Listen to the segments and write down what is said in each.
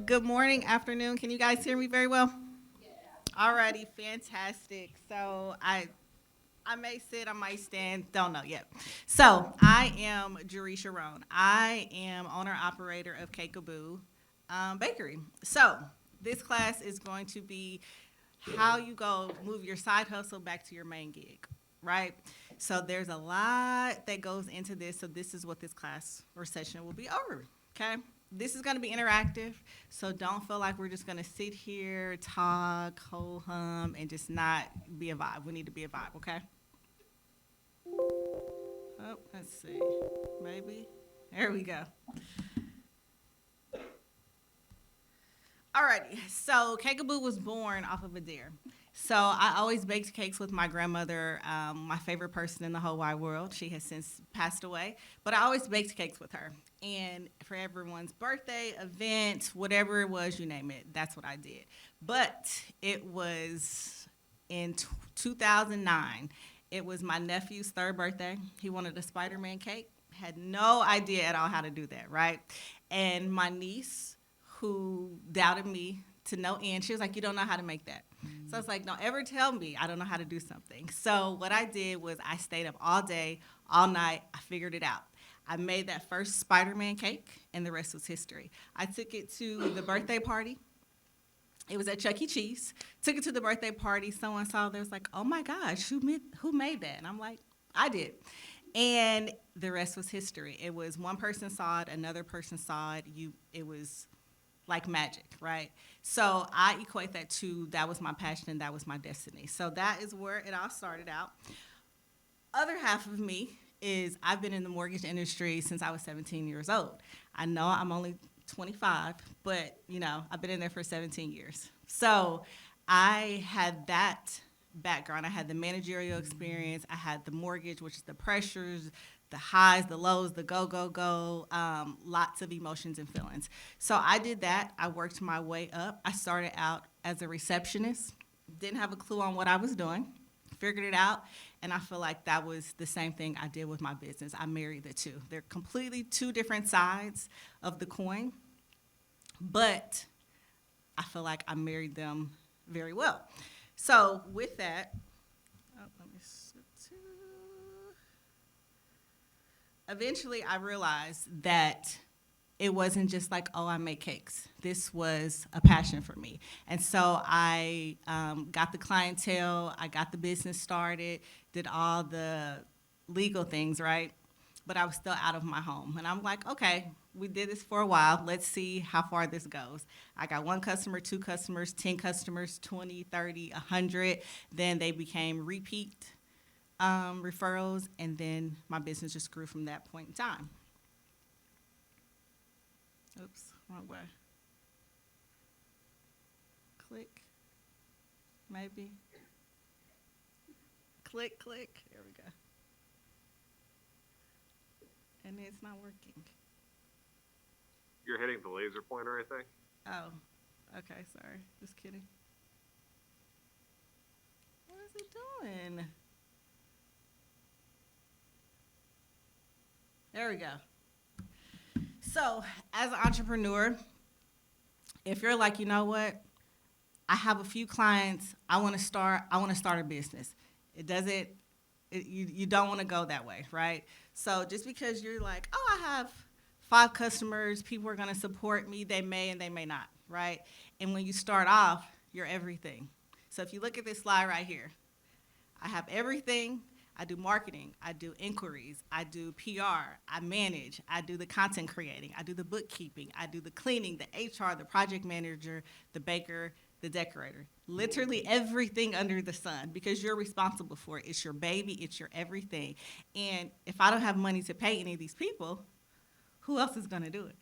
Good morning, afternoon. Can you guys hear me very well? Alrighty, fantastic. I may sit, I might stand, don't know yet. So I am Jerisha Roan. I am owner operator of GEWKC Bakery. So this class is going to be how you go move your side hustle back to your main gig, right? So there's a lot that goes into this. So this is what this class or session will be over. Okay. This is going to be interactive, so don't feel like we're just going to sit here, talk, ho hum, and just not be a vibe. We need to be a vibe, okay? Oh, let's see. Maybe. There we go. Alrighty, so Cakaboo was born off of a dare. So I always baked cakes with my grandmother, my favorite person in the whole wide world. She has since passed away, but I always baked cakes with her. And for everyone's birthday, event, whatever it was, you name it, that's what I did. But it was in 2009. It was my nephew's third birthday. He wanted a Spider Man cake. Had no idea at all how to do that, right? And my niece, who doubted me to no end, she was like, "You don't know how to make that." So I was like, "Don't ever tell me I don't know how to do something." So what I did was I stayed up all day, all night. I figured it out. I made that first Spider Man cake, and the rest was history. I took it to the birthday party. It was at Chuck E. Cheese. Took it to the birthday party. Someone saw there was like, "Oh my gosh, who made that?" And I'm like, "I did." And the rest was history. It was one person saw it, another person saw it. It was like magic, right? So I equate that to that was my passion and that was my destiny. So that is where it all started out. Other half of me is I've been in the mortgage industry since I was 17 years old. I know I'm only 25, but I've been in there for 17 years. So I had that background. I had the managerial experience. I had the mortgage, which is the pressures, the highs, the lows, the go, go, go, lots of emotions and feelings. So I did that. I worked my way up. I started out as a receptionist, didn't have a clue on what I was doing, figured it out, and I feel like that was the same thing I did with my business. I married the two. They're completely two different sides of the coin, but I feel like I married them very well. So with that, let me skip to eventually I realized that it wasn't just like, oh, I make cakes. This was a passion for me. And so I got the clientele, I got the business started, did all the legal things, right? But I was still out of my home. And I'm like, okay, we did this for a while. Let's see how far this goes. I got one customer, two customers, 10 customers, 20, 30, 100. Then they became repeat referrals, and then my business just grew from that point in time. Oops, wrong way. Click, maybe. Click, click. There we go. And it's not working. You're hitting the laser pointer, I think. Oh, okay, sorry. Just kidding. What is it doing? There we go. So, as an entrepreneur, if you're like, you know what, I have a few clients, I want to start a business. It doesn't you don't want to go that way, right? So just because you're like, oh, I have five customers, people are going to support me, they may and they may not, right? And when you start off, you're everything. So if you look at this slide right here, I have everything. I do marketing, I do inquiries, I do PR, I manage, I do the content creating, I do the bookkeeping, I do the cleaning, the HR, the project manager, the baker, the decorator. Literally everything under the sun because you're responsible for it. It's your baby, it's your everything. And if I don't have money to pay any of these people, who else is going to do it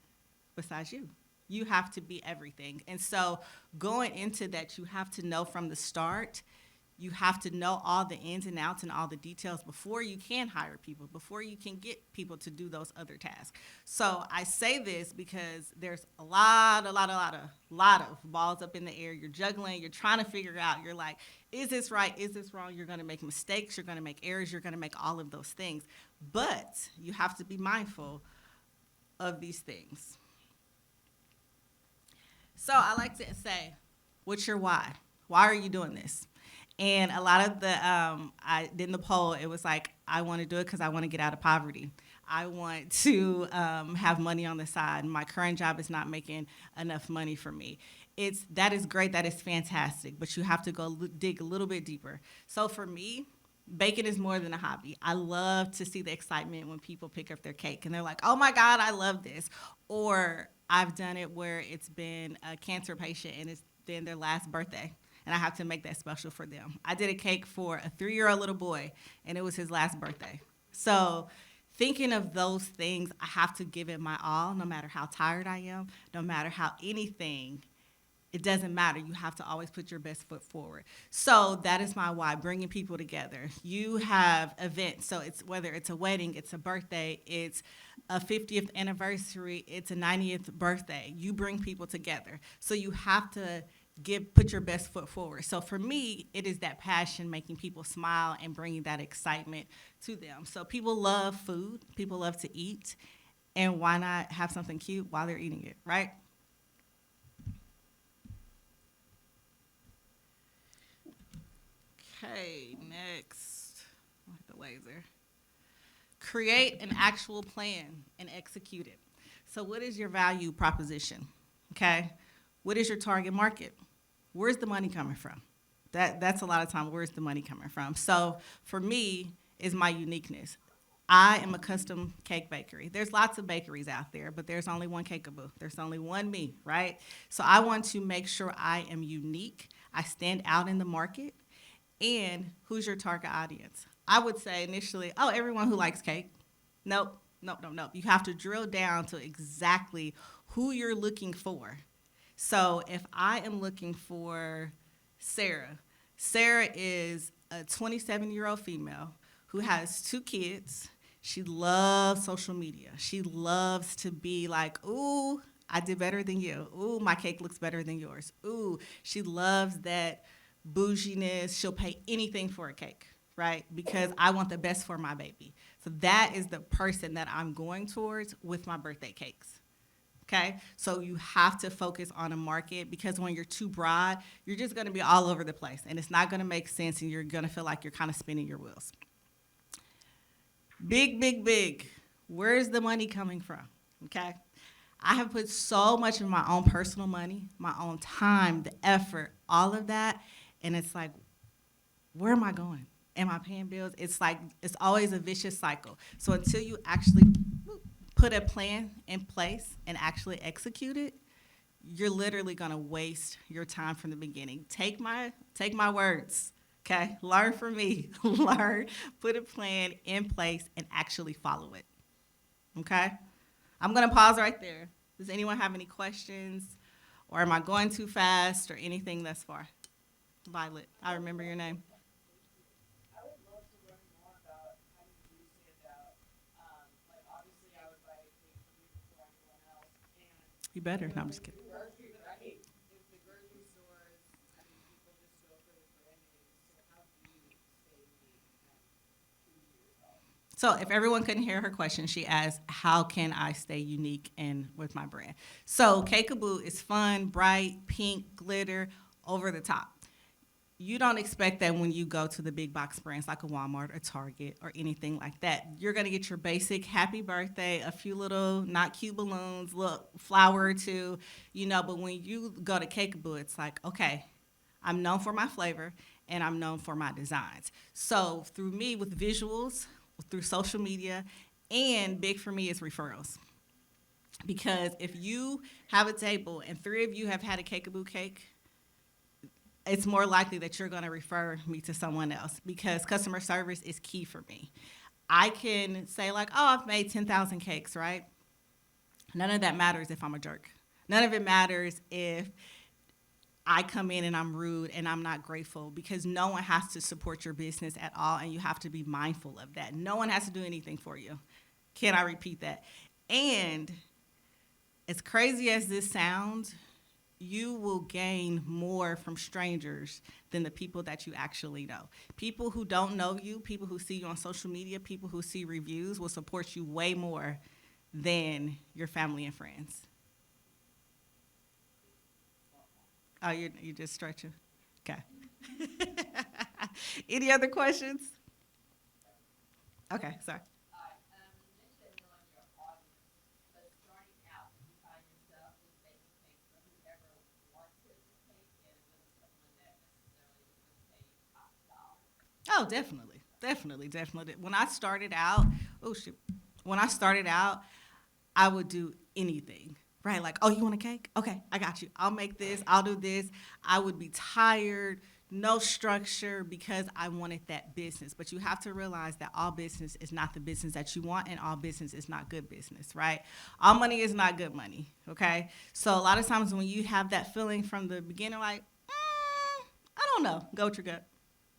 besides you? You have to be everything. And so going into that, you have to know from the start, you have to know all the ins and outs and all the details before you can hire people, before you can get people to do those other tasks. So I say this because there's a lot of balls up in the air. You're juggling, you're trying to figure out, you're like, is this right? Is this wrong? You're going to make mistakes, you're going to make errors, you're going to make all of those things. But you have to be mindful of these things. So I like to say, what's your why? Why are you doing this? And a lot of the, I did in the poll, it was like, I want to do it because I want to get out of poverty. I want to have money on the side. My current job is not making enough money for me. That is great, that is fantastic, but you have to go dig a little bit deeper. So for me, baking is more than a hobby. I love to see the excitement when people pick up their cake and they're like, "Oh my God, I love this!" Or I've done it where it's been a cancer patient and it's been their last birthday, and I have to make that special for them. I did a cake for a 3-year-old little boy, and it was his last birthday. So, thinking of those things, I have to give it my all, no matter how tired I am, no matter how anything, it doesn't matter. You have to always put your best foot forward. So that is my why, bringing people together. You have events, so it's whether it's a wedding, it's a birthday, it's a 50th anniversary, it's a 90th birthday. You bring people together. So you have to put your best foot forward. So for me, it is that passion, making people smile and bringing that excitement to them. So people love food, people love to eat, and why not have something cute while they're eating it, right? Okay, next. With the laser. Create an actual plan and execute it. So, what is your value proposition? Okay, what is your target market? Where's the money coming from? That's a lot of time. Where's the money coming from? So, for me, is my uniqueness. I am a custom cake bakery. There's lots of bakeries out there, but there's only one Cakeaboo. There's only one me, right? So I want to make sure I am unique. I stand out in the market. And who's your target audience? I would say initially, oh, everyone who likes cake. Nope, nope, nope, nope. You have to drill down to exactly who you're looking for. So if I am looking for Sarah, Sarah is a 27-year-old female who has 2 kids. She loves social media. She loves to be like, ooh, I did better than you. Ooh, my cake looks better than yours. Ooh, she loves that bouginess. She'll pay anything for a cake, right? Because I want the best for my baby. So that is the person that I'm going towards with my birthday cakes. Okay, so you have to focus on a market because when you're too broad, you're just going to be all over the place and it's not going to make sense and you're going to feel like you're kind of spinning your wheels. Big, big, big. Where's the money coming from? Okay, I have put so much of my own personal money, my own time, the effort, all of that, and it's like, where am I going? Am I paying bills? It's like, it's always a vicious cycle. So until you actually put a plan in place and actually execute it, you're literally gonna waste your time from the beginning. Take my words, okay? Learn from me. Learn, put a plan in place and actually follow it. Okay? I'm gonna pause right there. Does anyone have any questions? Or am I going too fast or anything thus far? Violet, I remember your name. I would love to learn more about how you do stand out. Like obviously I would buy a cake from you before anyone else. And You better. you No, know, I'm if just kidding. the grocery, right? If the grocery stores, I mean, people just go for the branding. So how do you stay unique and true to yourself? So if everyone couldn't hear her question, she asked, how can I stay unique and with my brand? So Cakeaboo is fun, bright, pink, glitter, over the top. You don't expect that when you go to the big box brands like a Walmart or Target or anything like that. You're gonna get your basic happy birthday, a few little not cute balloons, little flower or two, but when you go to Cakeaboo, it's like, okay, I'm known for my flavor and I'm known for my designs. So through me with visuals, through social media, and big for me is referrals. Because if you have a table and 3 of you have had a Cakeaboo cake, it's more likely that you're going to refer me to someone else because customer service is key for me. I can say like, oh, I've made 10,000 cakes, right? None of that matters if I'm a jerk. None of it matters if I come in and I'm rude and I'm not grateful because no one has to support your business at all and you have to be mindful of that. No one has to do anything for you. Can I repeat that? And as crazy as this sounds, you will gain more from strangers than the people that you actually know. People who don't know you, people who see you on social media, people who see reviews will support you way more than your family and friends. Oh, you just stretching. Okay. Any other questions? Okay, sorry. Alright, you mentioned knowing your audience, but starting out, did you find yourself just baking cakes for whoever wanted the cake, and it wasn't someone that necessarily was gonna pay top dollar? Oh, definitely, definitely, definitely. When I started out, oh shoot, when I started out, I would do anything. Right, like, oh, you want a cake? Okay, I got you. I'll make this. I'll do this. I would be tired, no structure because I wanted that business. But you have to realize that all business is not the business that you want, and all business is not good business, right? All money is not good money, okay? So a lot of times when you have that feeling from the beginning, like, I don't know, go with your gut.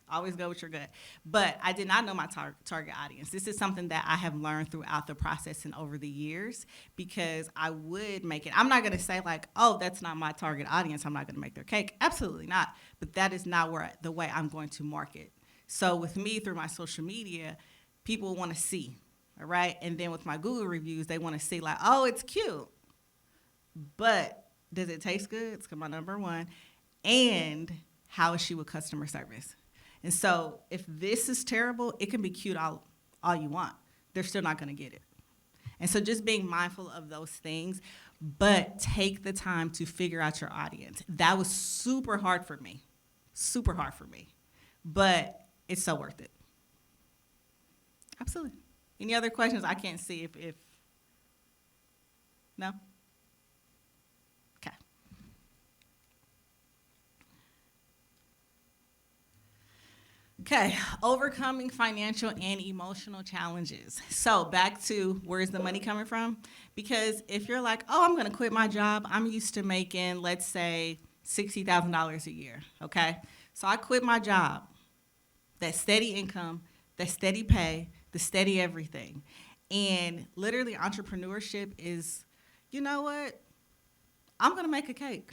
Always go with your gut. But I did not know my target audience. This is something that I have learned throughout the process and over the years because I would make it. I'm not going to say like, oh, that's not my target audience. I'm not going to make their cake. Absolutely not. But that is not the way I'm going to market. So with me through my social media, people want to see, all right? And then with my Google reviews, they want to see like, oh, it's cute. But does it taste good? It's my number one. And how is she with customer service? And so if this is terrible, it can be cute all you want. They're still not going to get it. And so just being mindful of those things, but take the time to figure out your audience. That was super hard for me. Super hard for me. But it's so worth it. Absolutely. Any other questions? I can't see if no? Okay. Okay, overcoming financial and emotional challenges. So back to where's the money coming from? Because if you're like, oh, I'm going to quit my job. I'm used to making, let's say, $60,000 a year, okay? So I quit my job, that steady income, that steady pay, the steady everything. And literally entrepreneurship is, you know what? I'm going to make a cake.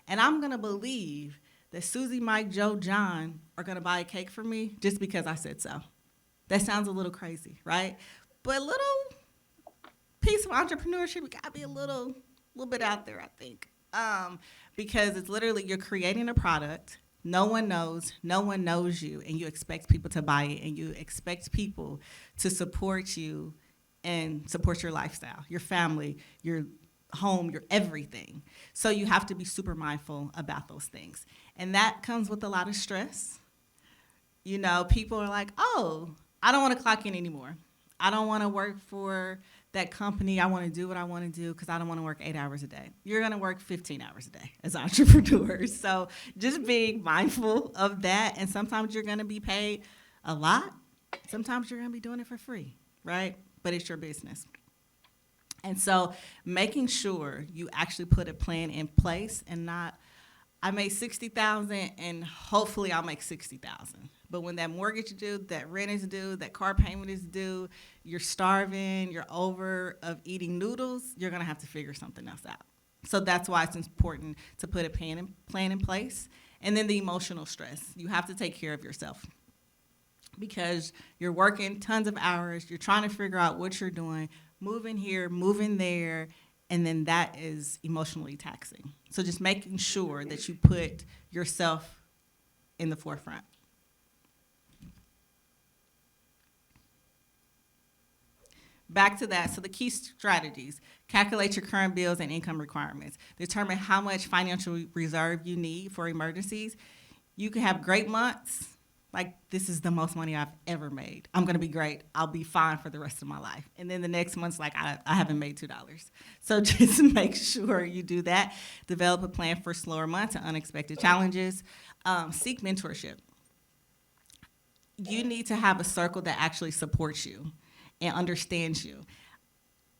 And I'm going to believe that Susie, Mike, Joe, John are going to buy a cake for me just because I said so. That sounds a little crazy, right? But a little piece of entrepreneurship, we got to be a little bit out there, I think. Because it's literally you're creating a product. No one knows you, and you expect people to buy it, and you expect people to support you and support your lifestyle, your family, your home, your everything. So you have to be super mindful about those things. And that comes with a lot of stress. You know, people are like, oh, I don't want to clock in anymore. I don't want to work for that company. I want to do what I want to do because I don't want to work 8 hours a day. You're going to work 15 hours a day as entrepreneurs. So just being mindful of that. And sometimes you're going to be paid a lot. Sometimes you're going to be doing it for free, right? But it's your business. And so making sure you actually put a plan in place and not, I made $60,000 and hopefully I'll make $60,000. But when that mortgage is due, that rent is due, that car payment is due, you're starving, you're over of eating noodles, you're gonna have to figure something else out. So that's why it's important to put a plan in place. And then the emotional stress. You have to take care of yourself because you're working tons of hours, you're trying to figure out what you're doing, moving here, moving there, and then that is emotionally taxing. So just making sure that you put yourself in the forefront. Back to that, so the key strategies: calculate your current bills and income requirements. Determine how much financial reserve you need for emergencies. You can have great months, like this is the most money I've ever made. I'm gonna be great. I'll be fine for the rest of my life. And then the next month's like I haven't made $2. So just make sure you do that. Develop a plan for slower months and unexpected challenges. Seek mentorship. You need to have a circle that actually supports you and understands you.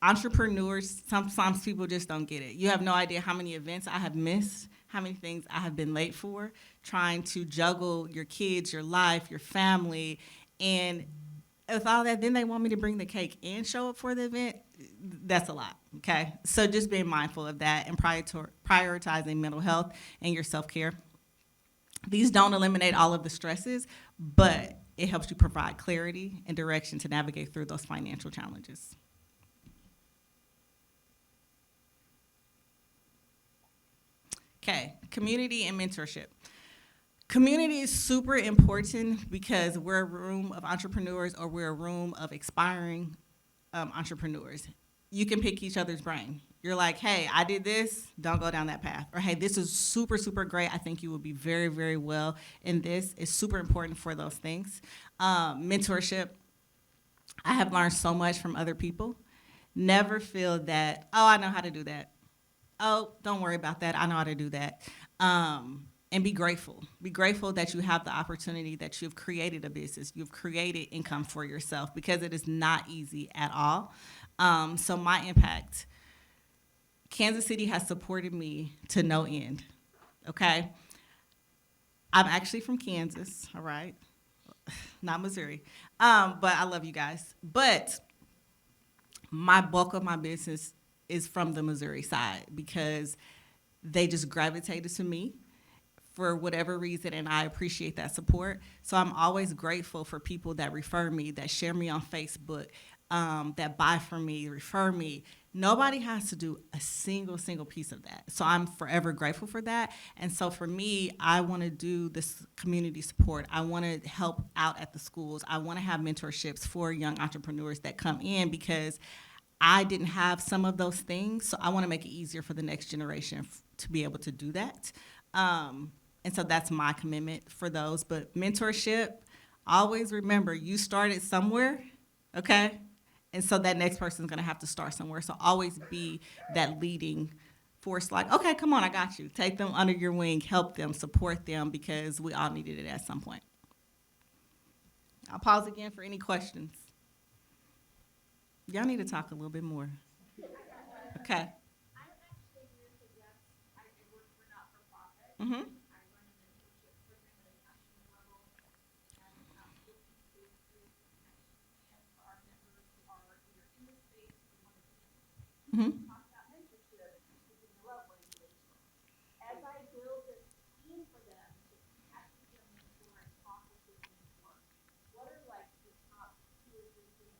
Entrepreneurs, sometimes people just don't get it. You have no idea how many events I have missed, how many things I have been late for, trying to juggle your kids, your life, your family, and with all that, then they want me to bring the cake and show up for the event. That's a lot, okay? So just being mindful of that and prioritizing mental health and your self-care. These don't eliminate all of the stresses, but it helps you provide clarity and direction to navigate through those financial challenges. Okay, community and mentorship. Community is super important because we're a room of entrepreneurs or we're a room of aspiring entrepreneurs. You can pick each other's brain. You're like, hey, I did this, don't go down that path. Or hey, this is super, super great. I think you will be very, very well in this. It's super important for those things. Mentorship, I have learned so much from other people. Never feel that, oh, I know how to do that. Oh, don't worry about that. I know how to do that. And be grateful. Be grateful that you have the opportunity that you've created a business. You've created income for yourself because it is not easy at all. So my impact, Kansas City has supported me to no end. Okay? I'm actually from Kansas, all right? Not Missouri. But I love you guys. But my bulk of my business is from the Missouri side because they just gravitated to me for whatever reason, and I appreciate that support. So I'm always grateful for people that refer me, that share me on Facebook, that buy from me, refer me. Nobody has to do a single piece of that. So I'm forever grateful for that. And so for me, I want to do this community support. I want to help out at the schools. I want to have mentorships for young entrepreneurs that come in because I didn't have some of those things. So I want to make it easier for the next generation to be able to do that. And so that's my commitment for those. But mentorship, always remember you started somewhere, okay? And so that next person's gonna have to start somewhere. So always be that leading force, like, okay, come on, I got you. Take them under your wing, help them, support them, because we all needed it at some point. I'll pause again for any questions. Y'all need to talk a little bit more. Okay. I'm actually new to yes, I work for not-for-profit. Mm-hmm. I run a mentorship program at a national level, and looking to create connection and for our members who are either in the space or want to be in the space. Mm-hmm. Talk about mentorship, speaking the love language. As I build this team for them to connect with their mentor and talk with their mentor, what are like the top 2 or 3 things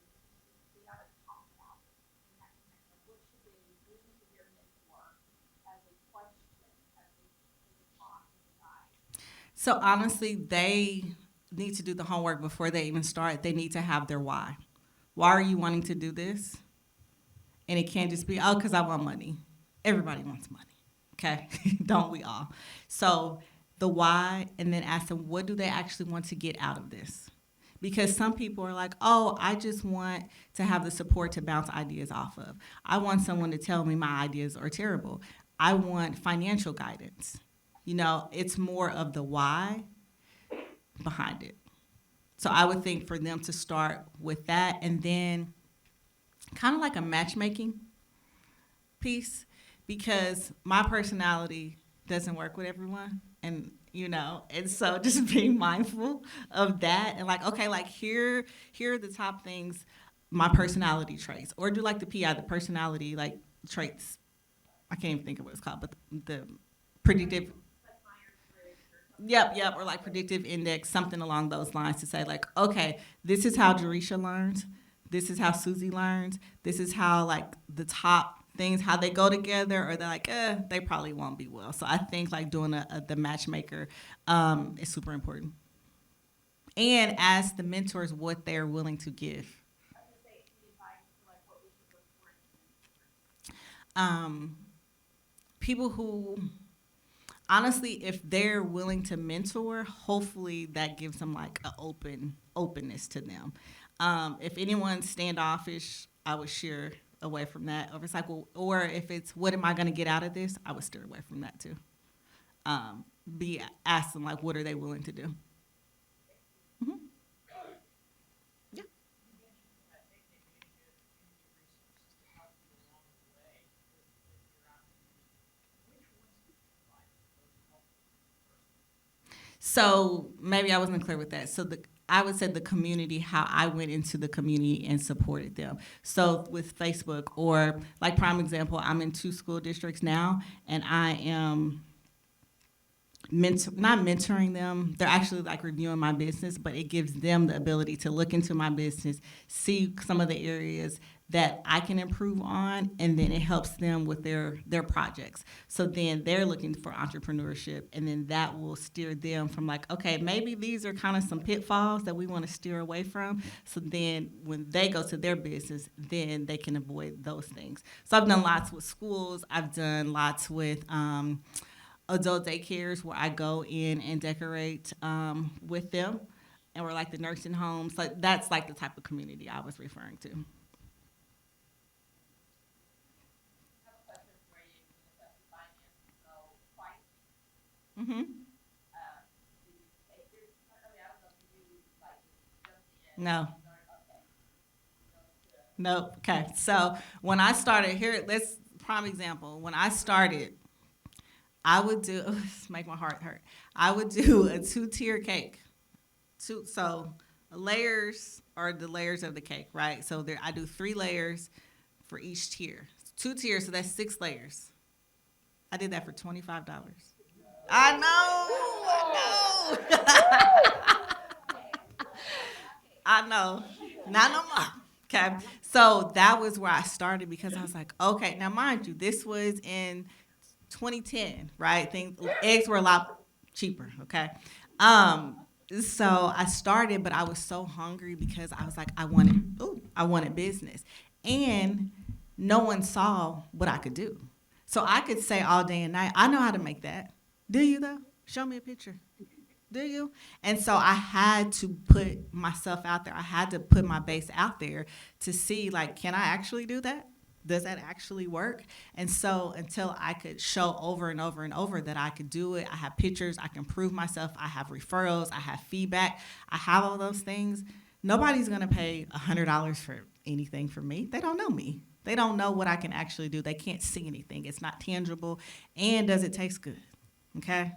they ought to talk about in that connection? What should they bring to their mentor as a question, as a talk and decide? So honestly, they need to do the homework before they even start. They need to have their why. Why are you wanting to do this? And it can't just be, oh, because I want money. Everybody wants money, okay? Don't we all? So the why, and then ask them, what do they actually want to get out of this? Because some people are like, oh, I just want to have the support to bounce ideas off of. I want someone to tell me my ideas are terrible. I want financial guidance. You know, it's more of the why behind it. So I would think for them to start with that and then kind of like a matchmaking piece because my personality doesn't work with everyone. And so just being mindful of that and like, okay, like here are the top things, my personality traits, or do like the PI, the personality like traits. I can't even think of what it's called, but the predictive. Yep, or like predictive index, something along those lines to say like, okay, this is how Jerisha learns, this is how Susie learns, this is how like the top things, how they go together, or they're like, they probably won't be well. So I think like doing the matchmaker is super important. And ask the mentors what they're willing to give. I would say any advice for like what we should look for in mentors. People who, honestly, if they're willing to mentor, hopefully that gives them like an openness to them. If anyone's standoffish, I would steer away from that. Or if it's like, well, or if it's, what am I going to get out of this? I would steer away from that too. Ask them like, what are they willing to do? Mm-hmm. Yeah. So maybe I wasn't clear with that. So I would say the community, how I went into the community and supported them. So with Facebook, or like prime example, I'm in 2 school districts now, and I am not mentoring them. They're actually like reviewing my business, but it gives them the ability to look into my business, see some of the areas that I can improve on, and then it helps them with their projects. So then they're looking for entrepreneurship, and then that will steer them from like, okay, maybe these are kind of some pitfalls that we want to steer away from. So then when they go to their business, then they can avoid those things. So I've done lots with schools. I've done lots with adult daycares where I go in and decorate with them, and we're like the nursing homes. Like that's like the type of community I was referring to. I have a question for you when it comes to finance. So pricing, Hmm. do you take your, I mean, I don't know if you do like just in, No. start, okay, you go to, Nope. Okay. So when I started here, let's prime example. When I started, I would do this make my heart hurt. I would do a two-tier cake. So layers are the layers of the cake, right? So there I do three layers for each tier. Two tiers, so that's six layers. I did that for $25. I know. I know. Not no more. Okay. So that was where I started because I was like, okay, now mind you, this was in 2010, right? Things eggs were a lot cheaper, okay? Um, so I started, but I was so hungry because I was like, I wanted business. And no one saw what I could do. So I could say all day and night, I know how to make that. Do you though? Show me a picture. Do you? And so I had to put myself out there. I had to put my base out there to see, like, can I actually do that? Does that actually work? And so until I could show over and over and over that I could do it, I have pictures, I can prove myself, I have referrals, I have feedback, I have all those things. Nobody's gonna pay $100 for anything for me. They don't know me. They don't know what I can actually do. They can't see anything. It's not tangible. And does it taste good? Okay?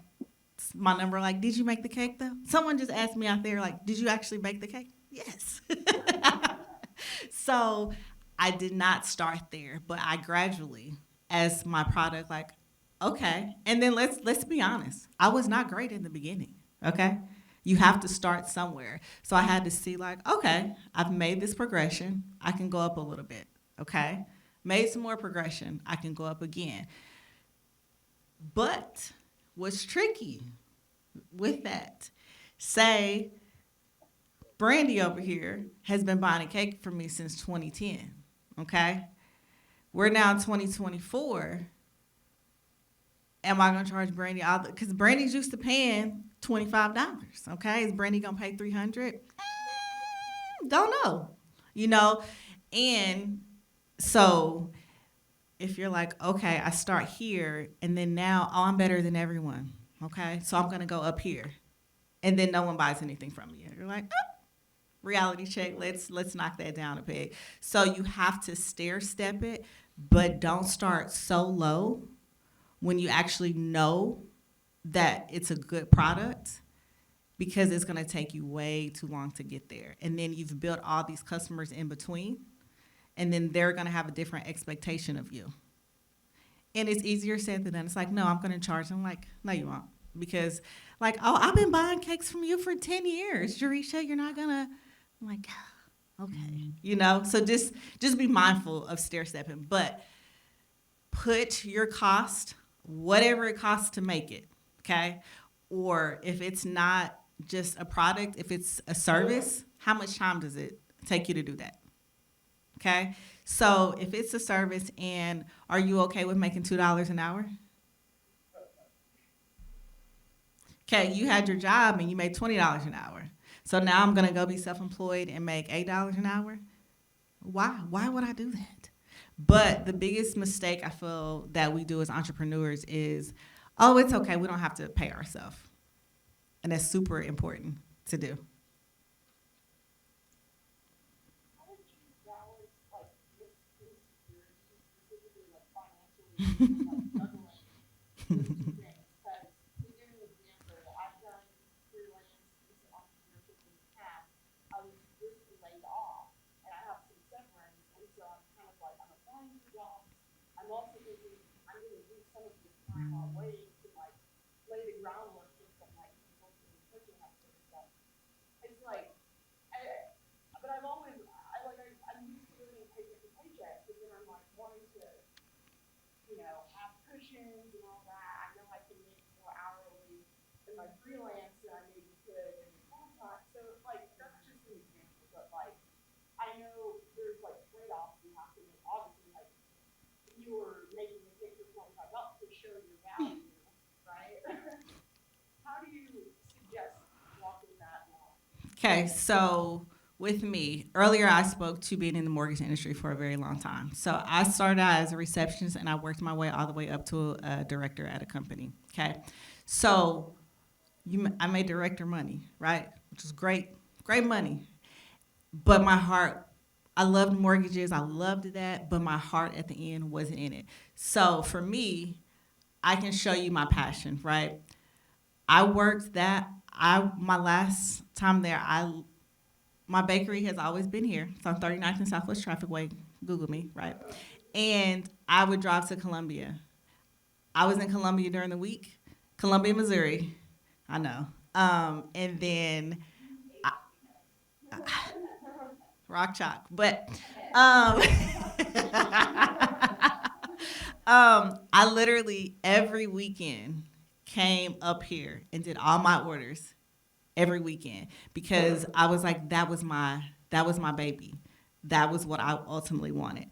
My number, like, did you make the cake though? Someone just asked me out there, like, did you actually bake the cake? Yes. So I did not start there, but I gradually, as my product, like, okay. And then let's be honest. I was not great in the beginning. Okay. You have to start somewhere. So I had to see, like, okay, I've made this progression. I can go up a little bit. Okay. Made some more progression. I can go up again. But what's tricky with that, say Brandy over here has been buying a cake for me since 2010. Okay? We're now in 2024. Am I gonna charge Brandy all the because Brandy's used to paying $25. Okay? Is Brandy gonna pay 300? Don't know. You know? And so if you're like, okay, I start here and then now, oh, I'm better than everyone. Okay? So I'm gonna go up here. And then no one buys anything from you. You're like, oh, reality check. Let's knock that down a peg. So you have to stair step it, but don't start so low when you actually know that it's a good product because it's going to take you way too long to get there. And then you've built all these customers in between, and then they're going to have a different expectation of you. And it's easier said than done. It's like, no, I'm going to charge them. Like, no, you won't. Because, like, oh, I've been buying cakes from you for 10 years. Jerisha, you're not going to. I'm like, okay. You know? So just be mindful of stair stepping. But put your cost, whatever it costs to make it, okay? Or if it's not just a product, if it's a service, how much time does it take you to do that? Okay? So if it's a service and are you okay with making $2 an hour? Okay, you had your job and you made $20 an hour. So now I'm gonna go be self-employed and make $8 an hour. Why? Why would I do that? But the biggest mistake I feel that we do as entrepreneurs is, oh, it's okay. We don't have to pay ourselves, and that's super important to do. how would you balance like this insecurity, specifically like financially, like juggling those two things? Because to give you an example, I've done freelance piece of entrepreneurship in the past. I was recently laid off, and I have some severance, and so I'm kind of like I'm applying for jobs. I'm also thinking I'm going to use some of this time away to like lay the groundwork for some like people to be pushing that sort of stuff. It's like, but I've always, I'm used to living paycheck to paycheck, but then I'm like wanting to, have cushions and all that. I know I can make more hourly in my freelance than I maybe could in full time. So like that's just an example, but like I know there's like trade-offs you have to make. Obviously, like if you were making a cake for $25 to show your value, right? How do you suggest walking that line? Okay, so with me, earlier I spoke to being in the mortgage industry for a very long time. So I started out as a receptionist and I worked my way all the way up to a director at a company. Okay, so I made director money, right? Which is great, great money. But my heart, I loved mortgages, I loved that, but my heart at the end wasn't in it. So for me, I can show you my passion, right? I worked that. My last time there, my bakery has always been here. It's on 39th and Southwest Traffic Way. Google me, right? And I would drive to Columbia. I was in Columbia during the week, Columbia, Missouri. I know. And then rock chalk, but um, I literally every weekend came up here and did all my orders every weekend because I was like that was my baby. That was what I ultimately wanted.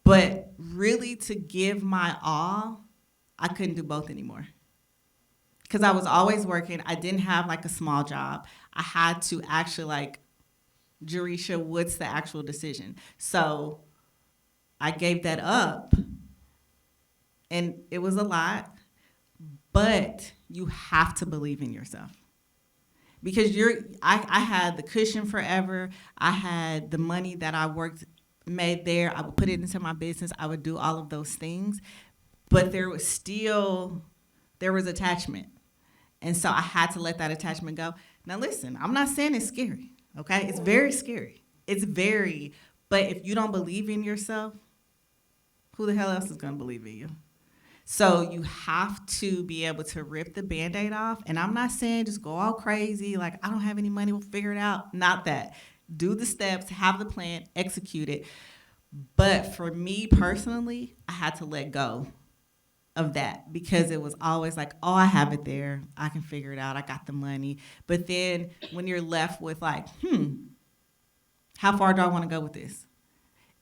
But really to give my all, I couldn't do both anymore. Because I was always working. I didn't have like a small job. I had to actually like, Jerisha, what's the actual decision? So I gave that up and it was a lot, but you have to believe in yourself. Because I had the cushion forever. I had the money that I worked made there. I would put it into my business. I would do all of those things, but there was attachment, and so I had to let that attachment go. Now listen, I'm not saying it's scary. Okay, it's very scary. It's very, but if you don't believe in yourself, who the hell else is gonna believe in you? So you have to be able to rip the band-aid off. And I'm not saying just go all crazy, like I don't have any money, we'll figure it out. Not that. Do the steps, have the plan, execute it. But for me personally, I had to let go of that because it was always like, oh, I have it there. I can figure it out. I got the money. But then when you're left with like, how far do I want to go with this?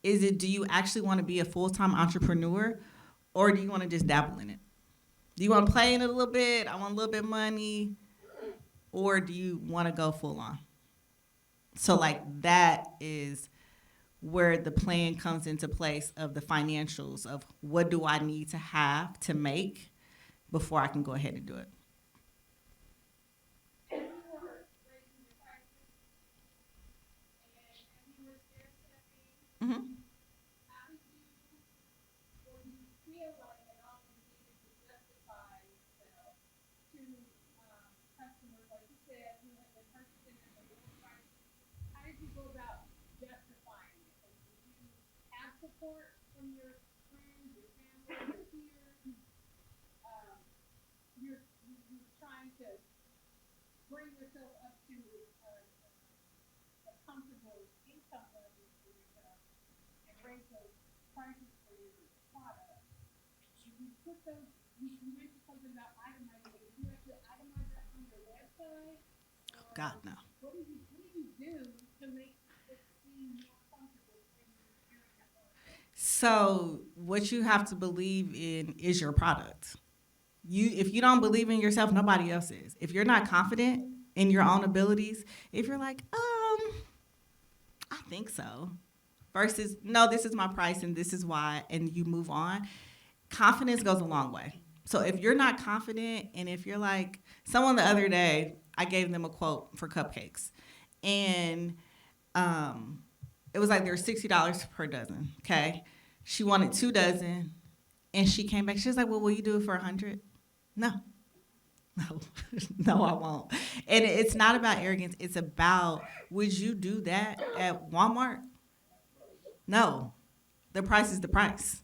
Do you actually want to be a full-time entrepreneur or do you want to just dabble in it? Do you want to play in it a little bit? I want a little bit of money. Or do you want to go full on? So like that is where the plan comes into place of the financials of what do I need to have to make before I can go ahead and do it. And you were raising your prices, and you were stair stepping. Mm-hmm. How did you, or do you feel like it often needed to justify yourself to customers, like you said, who have been purchasing at the lower price? How did you go about justifying it? And did you have support from your friends, your family, your peers? You're trying to bring yourself up to a comfortable income level for yourself and raise those prices for your product. Did you put those, you mentioned something about itemizing, did you actually itemize that on your website? God, no. What do you do to make it seem more comfortable when you're hearing that word? So what you have to believe in is your product. If you don't believe in yourself, nobody else is. If you're not confident in your own abilities, if you're like, I think so, versus no, this is my price and this is why, and you move on, confidence goes a long way. So if you're not confident, and if you're like someone the other day, I gave them a quote for cupcakes, and it was like they were $60 per dozen. Okay, she wanted 2 dozen, and she came back. She was like, "Well, will you do it for 100?" No, no, no, I won't. And it's not about arrogance. It's about, would you do that at Walmart? No, the price is the price.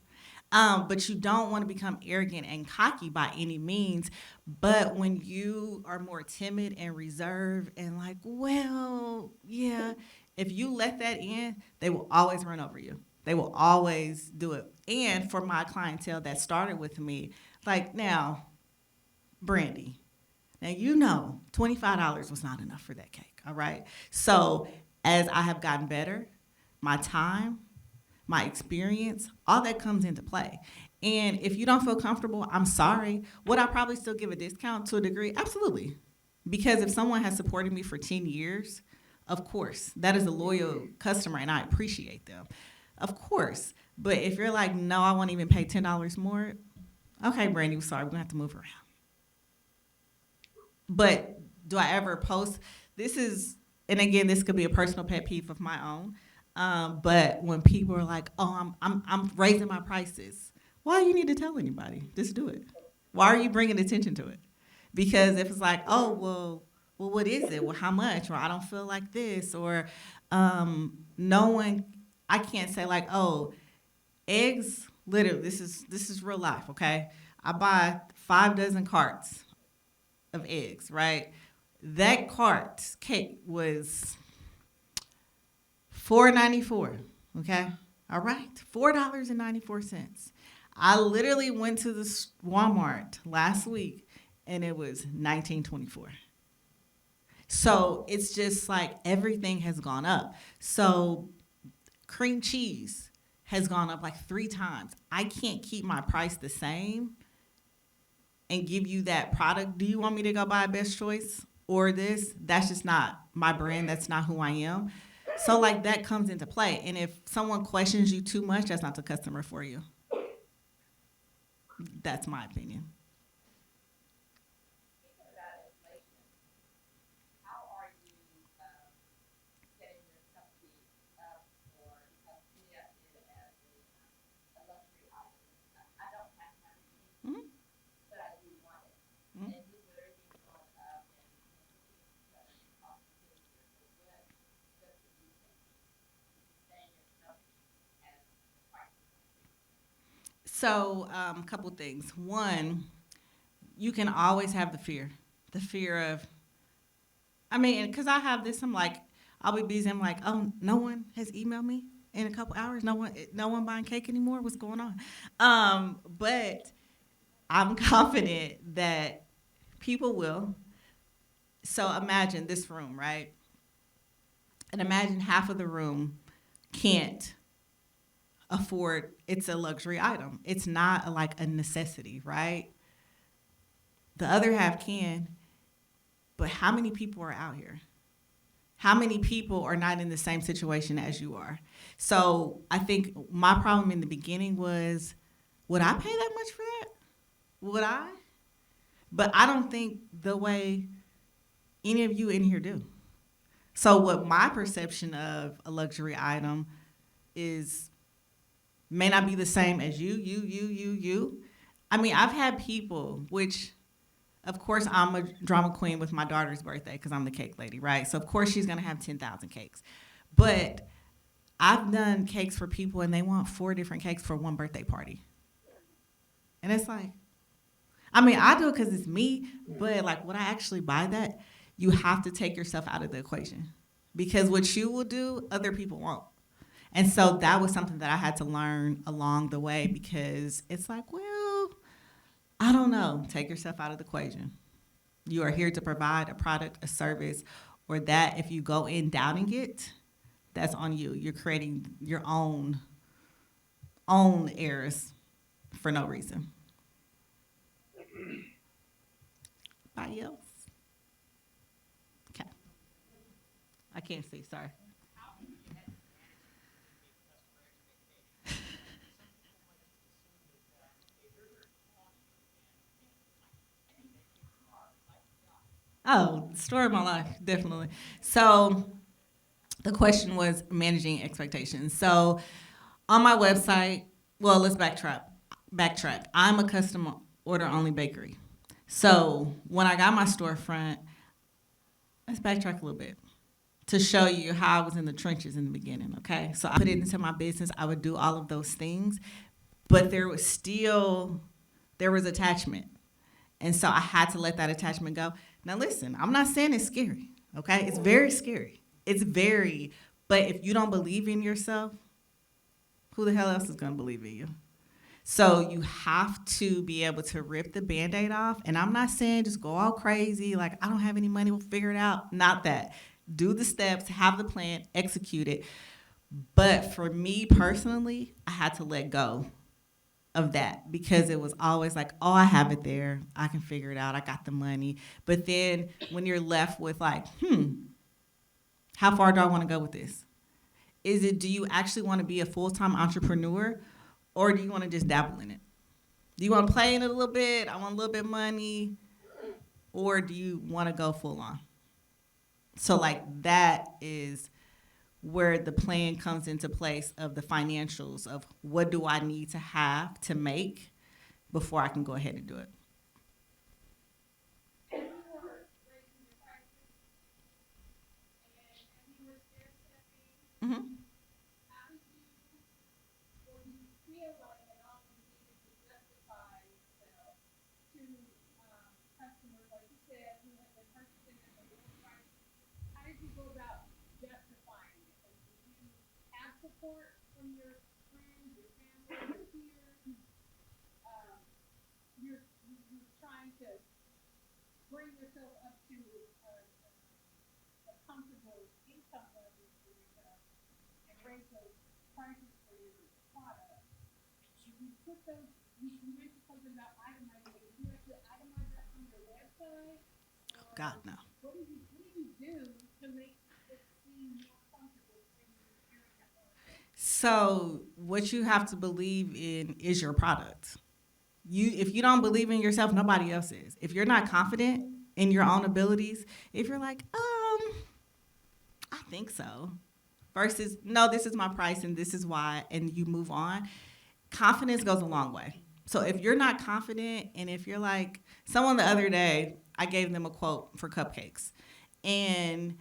But you don't want to become arrogant and cocky by any means. But when you are more timid and reserved and like, well, yeah, if you let that in, they will always run over you. They will always do it. And for my clientele that started with me, like now, Brandy, now you know $25 was not enough for that cake, all right? So as I have gotten better, my time, my experience, all that comes into play. And if you don't feel comfortable, I'm sorry. Would I probably still give a discount to a degree? Absolutely. Because if someone has supported me for 10 years, of course, that is a loyal customer and I appreciate them. Of course. But if you're like, no, I won't even pay $10 more, okay, Brandy, sorry, we're gonna have to move around. But do I ever post? This is, and again, this could be a personal pet peeve of my own. But when people are like, "Oh, I'm raising my prices," why do you need to tell anybody? Just do it. Why are you bringing attention to it? Because if it's like, "Oh, well, what is it? Well, how much?" Or I don't feel like this, or no one, I can't say like, "Oh, eggs." Literally, this is real life. Okay, I buy 5 dozen carts of eggs, right? That cart cake was $4.94. Okay, all right, $4.94. I literally went to the Walmart last week, and it was 19.24. So it's just like everything has gone up. So cream cheese has gone up like 3 times. I can't keep my price the same and give you that product. Do you want me to go buy Best Choice or this? That's just not my brand. That's not who I am. So like that comes into play. And if someone questions you too much, that's not the customer for you. That's my opinion. Speaking about inflation, how are you, setting your company up for, because to me, I see it as a luxury item. I don't have to have it, Mhm. but I do want it. Mhm. And just with everything going up and cost of goods are so good, just to do sustain yourself as prices increase. So, a couple things. One, you can always have the fear of, I mean, because I have this, I'm like, I'll be busy. I'm like, oh, no one has emailed me in a couple hours. No one buying cake anymore. What's going on? But I'm confident that people will. So imagine this room, right? And imagine half of the room can't afford. It's a luxury item. It's not like a necessity, right? The other half can. But how many people are out here? How many people are not in the same situation as you are? So I think my problem in the beginning was, would I pay that much for that? Would I? But I don't think the way any of you in here do. So what my perception of a luxury item is may not be the same as you. I mean, I've had people, which of course I'm a drama queen with my daughter's birthday because I'm the cake lady, right? So of course she's gonna have 10,000 cakes. But I've done cakes for people and they want 4 different cakes for one birthday party. And it's like, I mean, I do it because it's me, but like, would I actually buy that? You have to take yourself out of the equation because what you will do, other people won't. And so that was something that I had to learn along the way because it's like, well, I don't know. Take yourself out of the equation. You are here to provide a product, a service, or that if you go in doubting it, that's on you. You're creating your own errors for no reason. Anybody else? Okay. I can't see. Sorry. Oh, story of my life, definitely. So the question was managing expectations. So on my website, well, let's backtrack. Backtrack. I'm a custom order only bakery. So when I got my storefront, let's backtrack a little bit to show you how I was in the trenches in the beginning. Okay, so I put it into my business. I would do all of those things, but there was attachment. And so I had to let that attachment go. Now listen, I'm not saying it's scary, okay? It's very scary. It's very, but if you don't believe in yourself, who the hell else is gonna believe in you? So you have to be able to rip the band-aid off. And I'm not saying just go all crazy, like I don't have any money, we'll figure it out. Not that. Do the steps, have the plan, execute it. But for me personally, I had to let go of that because it was always like, oh, I have it there. I can figure it out. I got the money. But then when you're left with like, how far do I want to go with this? Do you actually want to be a full-time entrepreneur or do you want to just dabble in it? Do you want to play in it a little bit? I want a little bit of money. Or do you want to go full on? So like that is where the plan comes into place of the financials of what do I need to have to make before I can go ahead and do it. Mm-hmm. Support from your friends, your family, your peers. You're trying to bring yourself up to a comfortable income level for yourself and raise those prices for your product. You put those. You mentioned something about itemizing. Do you actually itemize that on your website? God, no. What do you do to make it seem more comfortable when you're hearing that word? So what you have to believe in is your product. If you don't believe in yourself, nobody else is. If you're not confident in your own abilities, if you're like, I think so, versus no, this is my price and this is why, and you move on, confidence goes a long way. So if you're not confident, and if you're like someone the other day, I gave them a quote for cupcakes, and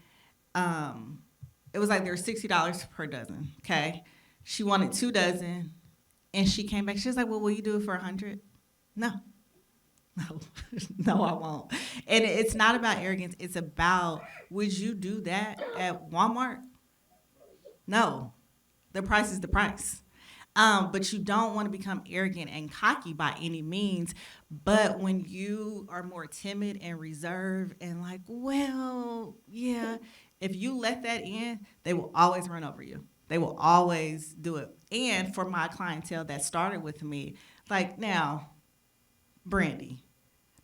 it was like they were $60 per dozen. Okay, she wanted 2 dozen, and she came back. She was like, "Well, will you do it for 100?" No, no, no, I won't. And it's not about arrogance. It's about, would you do that at Walmart? No, the price is the price. But you don't want to become arrogant and cocky by any means. But when you are more timid and reserved and like, well, yeah, if you let that in, they will always run over you. They will always do it. And for my clientele that started with me, like now, Brandy,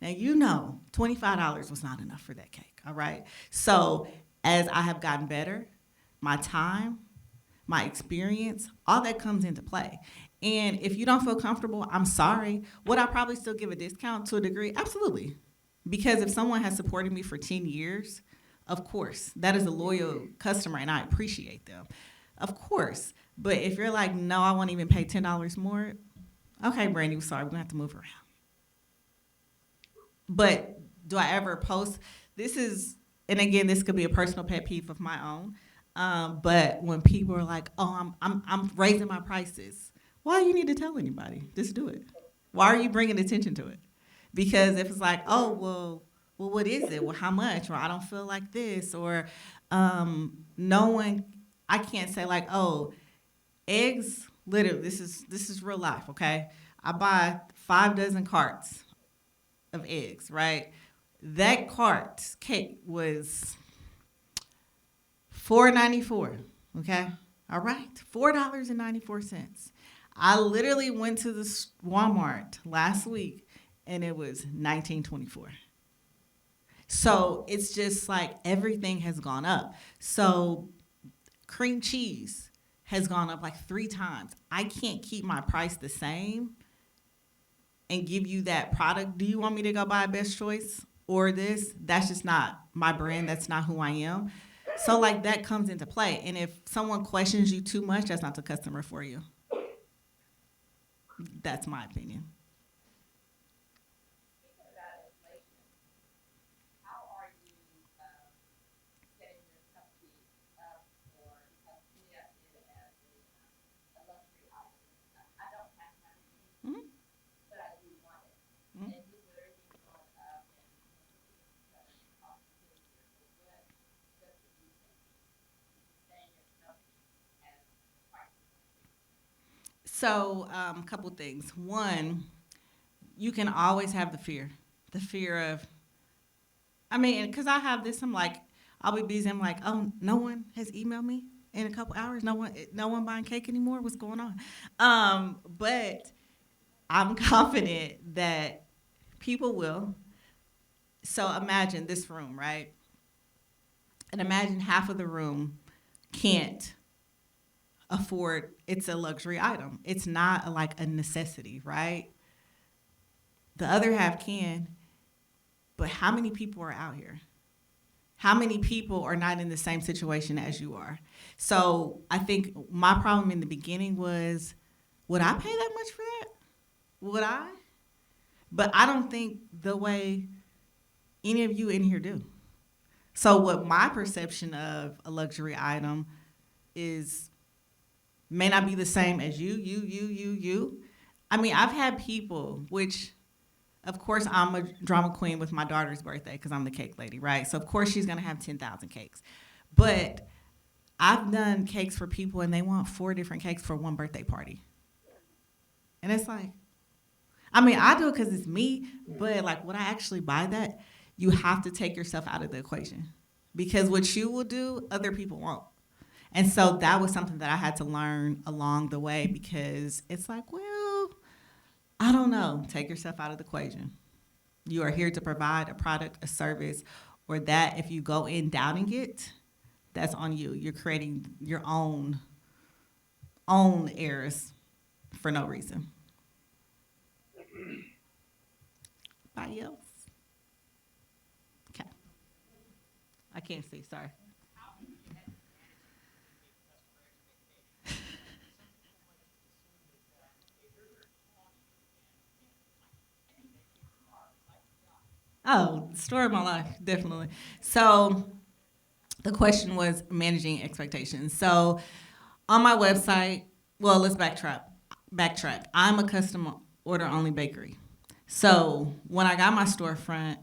now you know $25 was not enough for that cake, all right? So as I have gotten better, my time, my experience, all that comes into play. And if you don't feel comfortable, I'm sorry. Would I probably still give a discount to a degree? Absolutely. Because if someone has supported me for 10 years, of course, that is a loyal customer and I appreciate them. Of course. But if you're like, no, I won't even pay $10 more, okay, Brandy, I'm sorry, we're gonna have to move around. But do I ever post? This is, and again, this could be a personal pet peeve of my own. But when people are like, "Oh, I'm raising my prices," why do you need to tell anybody? Just do it. Why are you bringing attention to it? Because if it's like, "Oh, well, what is it? Well, how much?" Or I don't feel like this, or no one, I can't say like, "Oh, eggs." Literally, this is real life. Okay, I buy 5 dozen carts of eggs. Right, that cart cake was $4.94. Okay, all right, $4.94. I literally went to the Walmart last week, and it was $19.24. So it's just like everything has gone up. So cream cheese has gone up like 3 times. I can't keep my price the same and give you that product. Do you want me to go buy Best Choice or this? That's just not my brand. That's not who I am. So like that comes into play. And if someone questions you too much, that's not the customer for you. That's my opinion. Speaking about inflation, how are you setting your company up for, because to me, I see it as a luxury item. I don't have money So, a couple things. One, you can always have the fear of, I mean, because I have this, I'm like, I'll be busy. I'm like, oh, no one has emailed me in a couple hours. No one buying cake anymore. What's going on? But I'm confident that people will. So imagine this room, right? And imagine half of the room can't afford. It's a luxury item. It's not like a necessity, right? The other half can. But how many people are out here? How many people are not in the same situation as you are? So I think my problem in the beginning was, would I pay that much for that? Would I? But I don't think the way any of you in here do. So what my perception of a luxury item is may not be the same as you. I mean, I've had people, which of course I'm a drama queen with my daughter's birthday because I'm the cake lady, right? So of course she's gonna have 10,000 cakes. But I've done cakes for people and they want 4 different cakes for one birthday party. And it's like, I mean, I do it because it's me, but like, would I actually buy that? You have to take yourself out of the equation because what you will do, other people won't. And so that was something that I had to learn along the way because it's like, well, I don't know. Take yourself out of the equation. You are here to provide a product, a service, or that if you go in doubting it, that's on you. You're creating your own errors for no reason. Anybody else? Okay. I can't see, sorry. Oh, story of my life, definitely. So the question was managing expectations. So on my website, well, let's backtrack. I'm a custom order only bakery. So when I got my storefront,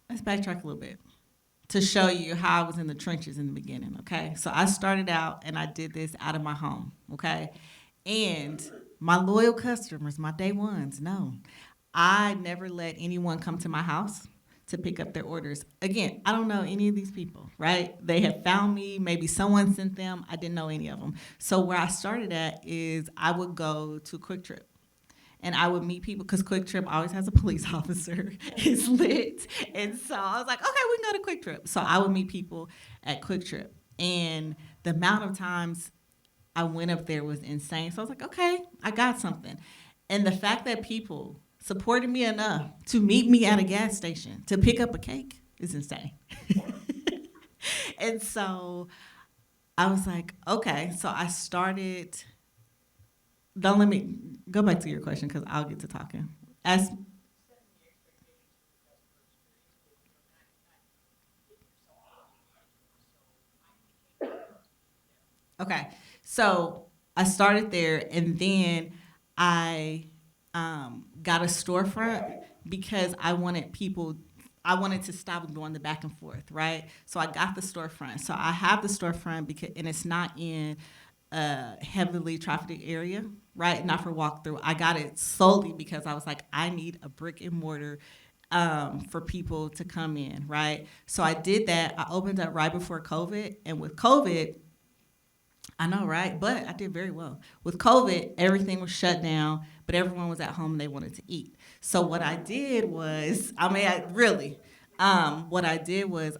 let's backtrack a little bit to show you how I was in the trenches in the beginning, okay? So I started out and I did this out of my home, okay? And my loyal customers, my day ones, know I never let anyone come to my house to pick up their orders. Again, I don't know any of these people, right? They have found me, maybe someone sent them, I didn't know any of them. So where I started at is I would go to Quick Trip. And I would meet people because Quick Trip always has a police officer. It's lit. And so I was like, okay, we can go to Quick Trip. So I would meet people at Quick Trip. And the amount of times I went up there was insane. So I was like, okay, I got something. And the fact that people supported me enough to meet me at a gas station to pick up a cake is insane. And so I was like, okay. So I started. Don't let me go back to your question because I'll get to talking. As okay, so I started there, and then I got a storefront because I wanted people. I wanted to stop doing the back and forth, right? So I got the storefront. So I have the storefront because, and it's not in a heavily trafficked area, right? Not for walkthrough. I got it solely because I was like, I need a brick and mortar for people to come in, right? So I did that. I opened up right before COVID, and with COVID, I know, right? But I did very well. With COVID, everything was shut down, but everyone was at home and they wanted to eat. So what I did was, what I did was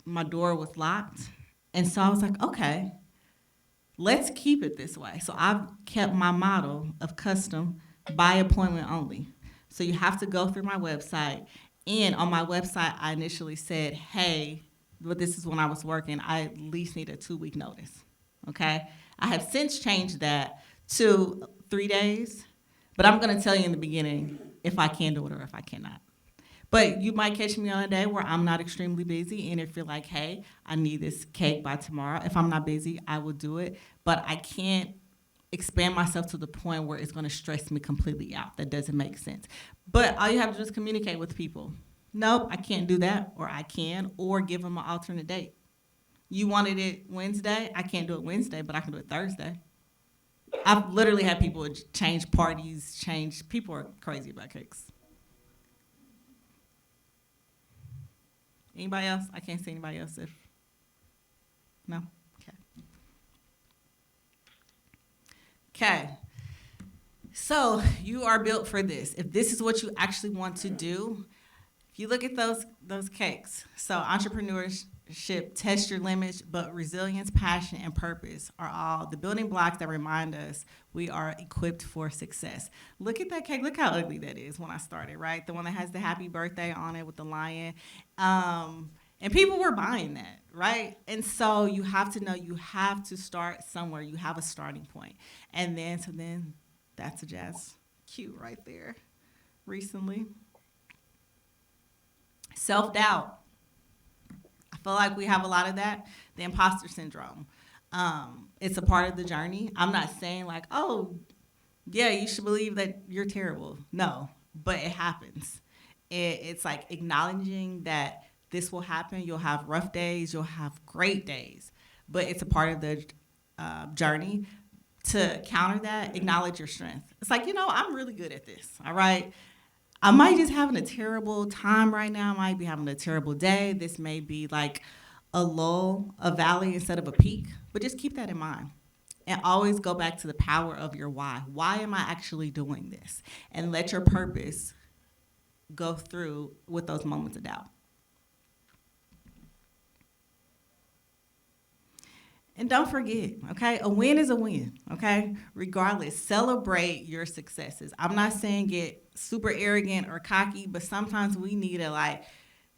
my door was locked. And so I was like, okay, let's keep it this way. So I've kept my model of custom by appointment only. So you have to go through my website. And on my website, I initially said, hey, but this is when I was working, I at least need a 2-week notice. Okay? I have since changed that to 3 days, but I'm going to tell you in the beginning if I can do it or if I cannot. But you might catch me on a day where I'm not extremely busy, and if you're like, hey, I need this cake by tomorrow, if I'm not busy, I will do it. But I can't expand myself to the point where it's going to stress me completely out. That doesn't make sense. But all you have to do is communicate with people. Nope, I can't do that, or I can, or give them an alternate date. You wanted it Wednesday? I can't do it Wednesday, but I can do it Thursday. I've literally had people change parties, change. People are crazy about cakes. Anybody else? I can't see anybody else. If no, okay. Okay. So you are built for this. If this is what you actually want to do, if you look at those cakes, so entrepreneurship, test your limits, but resilience, passion, and purpose are all the building blocks that remind us we are equipped for success. Look at that cake. Look how ugly that is when I started, right? The one that has the happy birthday on it with the lion. And people were buying that, right? And so you have to know you have to start somewhere. You have a starting point. And then that's a jazz cue right there recently. Self doubt. I feel like we have a lot of that. The imposter syndrome. It's a part of the journey. I'm not saying like, oh, yeah, you should believe that you're terrible. No, but it happens. It's like acknowledging that this will happen. You'll have rough days. You'll have great days. But it's a part of the journey. To counter that, acknowledge your strength. It's like, I'm really good at this, all right? I might just having a terrible time right now. I might be having a terrible day. This may be like a lull, a valley instead of a peak, but just keep that in mind. And always go back to the power of your why. Why am I actually doing this? And let your purpose go through with those moments of doubt. And don't forget, okay, a win is a win, okay? Regardless, celebrate your successes. I'm not saying get super arrogant or cocky, but sometimes we need to like,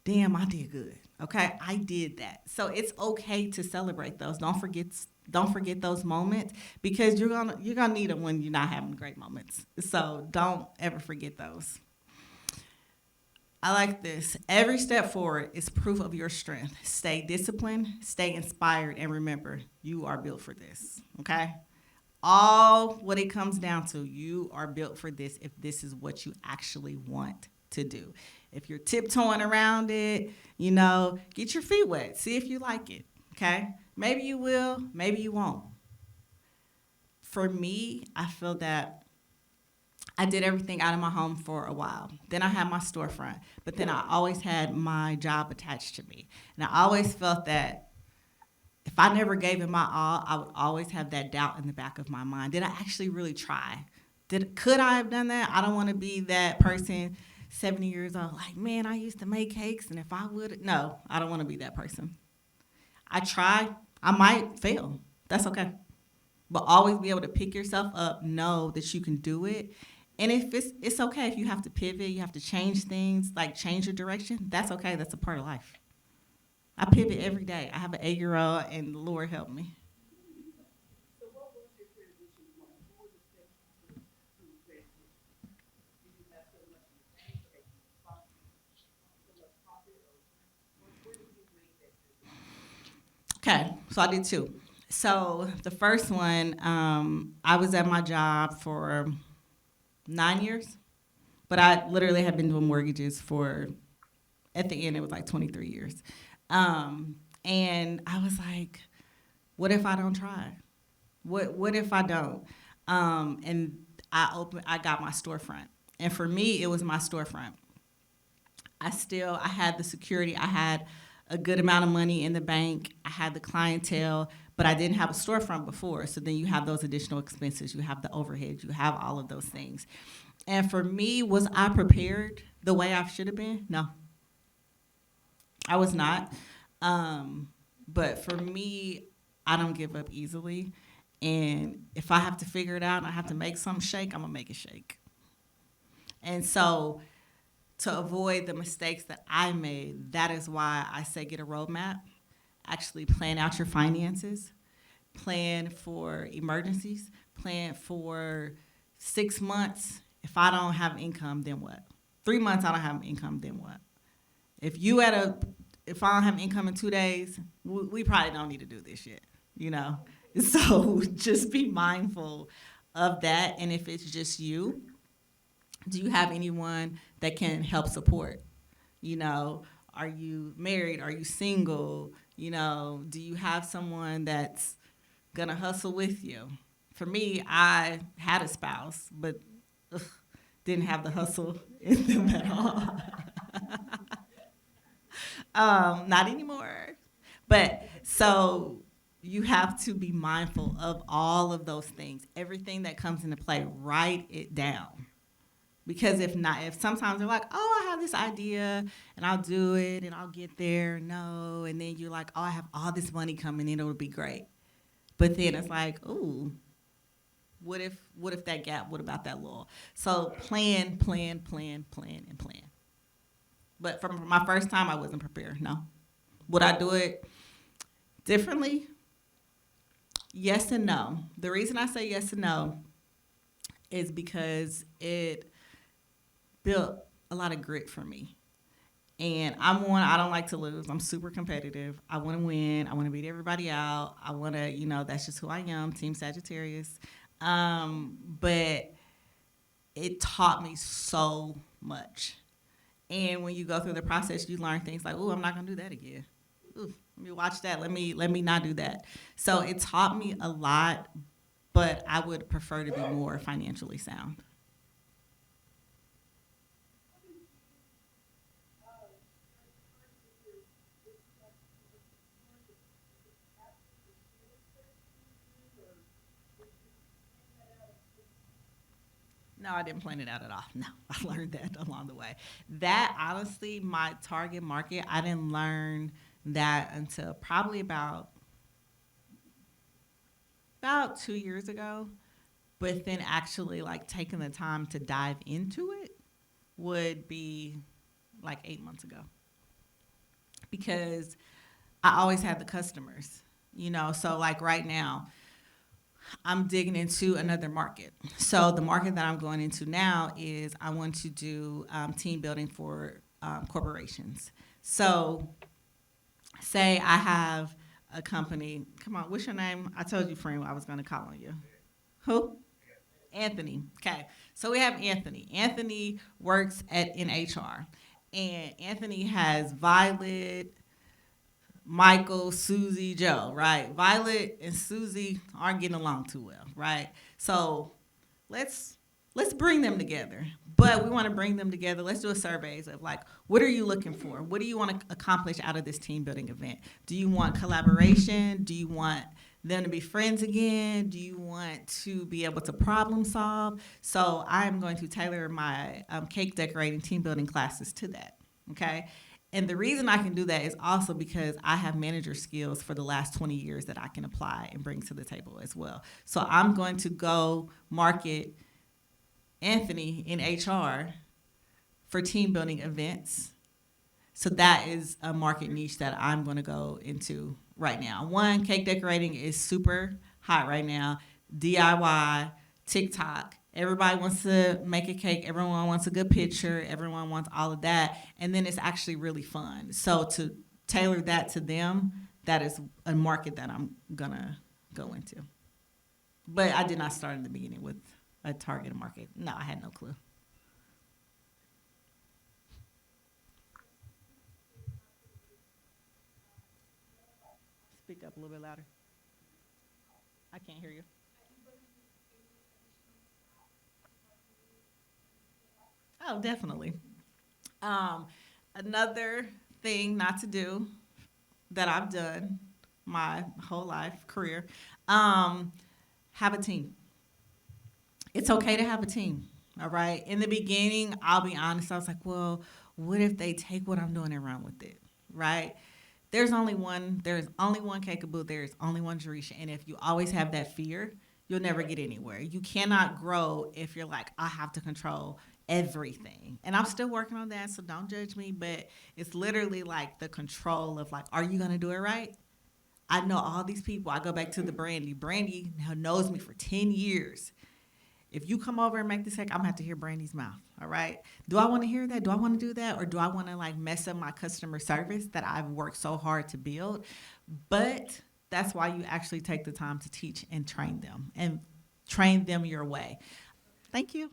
damn, I did good, okay? I did that. So it's okay to celebrate those. Don't forget those moments because you're gonna need them when you're not having great moments. So don't ever forget those. I like this. Every step forward is proof of your strength. Stay disciplined, stay inspired, and remember, you are built for this, okay? All what it comes down to, you are built for this if this is what you actually want to do. If you're tiptoeing around it, get your feet wet. See if you like it, okay? Maybe you will, maybe you won't. For me, I feel that I did everything out of my home for a while. Then I had my storefront, but then I always had my job attached to me. And I always felt that if I never gave it my all, I would always have that doubt in the back of my mind. Did I actually really try? Could I have done that? I don't want to be that person 70 years old, like, man, I used to make cakes, and if I would, no, I don't want to be that person. I tried. I might fail. That's okay. But always be able to pick yourself up, know that you can do it. And if it's okay if you have to pivot, you have to change things, like change your direction, that's okay. That's a part of life. I pivot every day. I have an 8-year-old, and the Lord help me. So what was your transition point? What were the steps to transition? Did you have so much in the bank, or had you so much profit, or where did you make that transition? Okay, so I did two. So the first one, I was at my job for 9 years, but I literally had been doing mortgages for, at the end, it was like 23 years. And I was like, what if I don't try? What if I don't? And I got my storefront. And for me, it was my storefront. I had the security. I had a good amount of money in the bank. I had the clientele, but I didn't have a storefront before. So then you have those additional expenses. You have the overhead. You have all of those things. And for me, was I prepared the way I should have been? No. I was not. But for me, I don't give up easily. And if I have to figure it out and I have to make something shake, I'm going to make it shake. And so to avoid the mistakes that I made, that is why I say get a roadmap. Actually plan out your finances. Plan for emergencies. Plan for 6 months. If I don't have income, then what? 3 months, I don't have income, then what? If I don't have income in 2 days, we probably don't need to do this yet, So just be mindful of that. And if it's just you, do you have anyone that can help support? Are you married? Are you single? Do you have someone that's gonna hustle with you for me, I had a spouse, but ugh, didn't have the hustle in them at all. Not anymore. But so you have to be mindful of all of those things, everything that comes into play. Write it down. Because if not, if sometimes they're like, oh, I have this idea and I'll do it and I'll get there, no, and then you're like, oh, I have all this money coming in, it'll be great. But then it's like, ooh, what if that gap? What about that lull? So plan, plan, plan, plan, and plan. But from my first time, I wasn't prepared. No. Would I do it differently? Yes and no. The reason I say yes and no is because it built a lot of grit for me. And I'm one, I don't like to lose. I'm super competitive. I want to win. I want to beat everybody out. I want to, that's just who I am, Team Sagittarius. But it taught me so much. And when you go through the process, you learn things like, "Ooh, I'm not gonna do that again. Ooh, let me watch that. Let me not do that." So it taught me a lot, but I would prefer to be more financially sound. No, I didn't plan it out at all. No, I learned that along the way. That honestly, my target market, I didn't learn that until probably about 2 years ago. But then actually like taking the time to dive into it would be like 8 months ago. Because I always had the customers, so like right now, I'm digging into another market. So the market that I'm going into now is I want to do team building for corporations. So say I have a company. Come on, what's your name? I told you, friend, I was going to call on you. Who? Anthony. Okay. So we have Anthony. Anthony works in HR. And Anthony has Violet, Michael, Susie, Joe, right? Violet and Susie aren't getting along too well, right? So let's bring them together. But we want to bring them together. Let's do a surveys of like, what are you looking for? What do you want to accomplish out of this team building event? Do you want collaboration? Do you want them to be friends again? Do you want to be able to problem solve? So I'm going to tailor my cake decorating team building classes to that, okay? And the reason I can do that is also because I have manager skills for the last 20 years that I can apply and bring to the table as well. So I'm going to go market Anthony in HR for team building events. So that is a market niche that I'm going to go into right now. One, cake decorating is super hot right now. DIY, TikTok. Everybody wants to make a cake. Everyone wants a good picture. Everyone wants all of that. And then it's actually really fun. So to tailor that to them, that is a market that I'm going to go into. But I did not start in the beginning with a target market. No, I had no clue. Speak up a little bit louder. I can't hear you. Oh, definitely. Another thing not to do that I've done my whole life, career, have a team. It's okay to have a team, all right? In the beginning, I'll be honest, I was like, well, what if they take what I'm doing and run with it, right? There's only one Kakaboo, there's only one Jerisha, and if you always have that fear, you'll never get anywhere. You cannot grow if you're like, I have to control everything. And I'm still working on that, so don't judge me, but it's literally like the control of like, are you gonna do it right? I know all these people. I go back to the Brandy. Brandy knows me for 10 years. If you come over and make this cake, I'm gonna have to hear Brandy's mouth. All right. Do I want to hear that? Do I want to do that? Or do I want to like mess up my customer service that I've worked so hard to build? But that's why you actually take the time to teach and train them your way. Thank you.